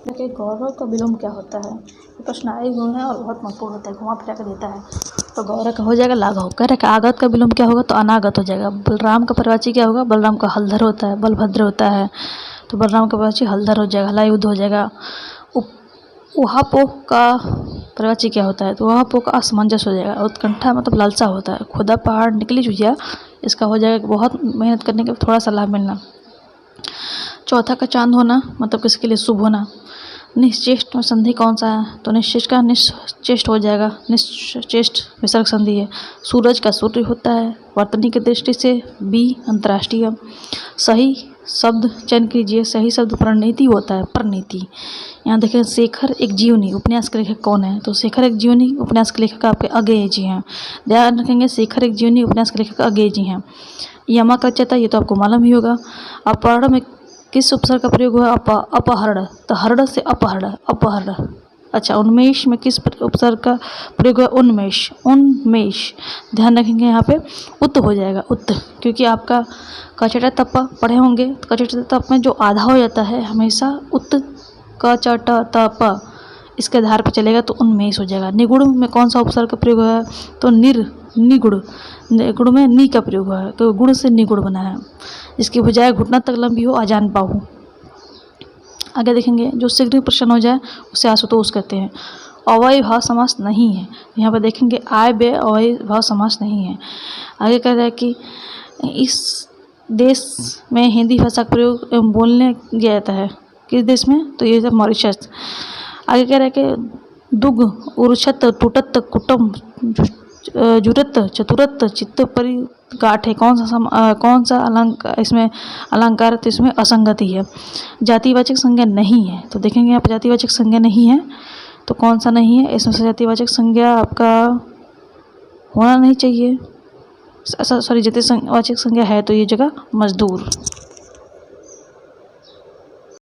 देखिए, गौरव का विलोम क्या होता है? ये प्रश्न आए हुए हैं और बहुत महत्वपूर्ण होता है, घुमा फिरा कर देता है। तो गौरव का हो जाएगा लाघव। कह रहे कि आगत का विलोम क्या होगा? तो अनागत हो जाएगा। बलराम का पर्यायवाची क्या होगा? बलराम का हलधर होता है, बलभद्र होता है, तो बलराम का पर्यायवाची हलधर हो जाएगा, हलायुद्ध हो जाएगा। उहापोह का पर्यायवाची क्या होता है? तो उहापोह का असमंजस हो जाएगा। उत्कंठा मतलब लालसा होता है। खुदा पहाड़ निकली चुहिया, इसका हो जाएगा बहुत मेहनत करने के थोड़ा सा लाभ मिलना। चौथा का चांद होना मतलब किसके लिए? शुभ होना। निश्चेष्ट में संधि कौन सा है? तो निश्चेष्ट का निश्चेष्ट हो जाएगा। निश्चेष्ट विसर्ग संधि है। सूरज का सूर्य होता है। वर्तनी की दृष्टि से बी अंतर्राष्ट्रीय। सही शब्द चयन कीजिए। सही शब्द परिणीति होता है, परिणीति। यहाँ देखें, शेखर एक जीवनी उपन्यास के लेखक कौन है? तो शेखर एक जीवनी उपन्यास के लेखक आपके अज्ञेय जी हैं। ध्यान रखेंगे, शेखर एक जीवनी उपन्यास के लेखक अज्ञेय जी हैं। यमा का रचयिता ये तो आपको मालूम ही होगा। अपहरण में किस उपसर्ग का प्रयोग हुआ? अपहरण। तो हरण से अपहरण, अपहरण। अच्छा, उन्मेष में किस उपसर्ग का प्रयोग हुआ? उन्मेष, उन्मेष। ध्यान रखेंगे यहाँ पे उत हो जाएगा, उत, क्योंकि आपका कचटा तप्पा पढ़े होंगे। कचटा तप में जो आधा हो जाता है हमेशा उत कचटा तप इसके आधार पर चलेगा, तो उन्मेष हो जाएगा। निगुण में कौन सा उपसर्ग का प्रयोग हुआ है? तो निगुण। निगुण में नी का प्रयोग हुआ है, तो गुण से निगुण बना है। इसकी भुजाएं घुटना तक लंबी हो, आजान बाहु। आगे देखेंगे, जो शीघ्र प्रश्न हो जाए उसे आशुतोष कहते हैं। अव्ययी भाव समास नहीं है। यहाँ पर देखेंगे आय व्यय अव्ययी भाव समास नहीं है। आगे कह रहा है कि इस देश में हिंदी भाषा का प्रयोग एवं बोलने किया जाता है। किस देश में? तो ये मॉरिशस। आगे कह रहा है कि दुग उर्छत टूटत कुटुम जुरत चतुरत चित्त परिगाठ है। कौन सा अलंकार इसमें? अलंकार तो इसमें असंगति है। जातिवाचक संज्ञा नहीं है। तो देखेंगे यहाँ पर जातिवाचक संज्ञा नहीं है, तो कौन सा नहीं है? इसमें से जातिवाचक संज्ञा आपका होना नहीं चाहिए। सॉरी, जातिवाचक संज्ञा है तो ये जगह मजदूर।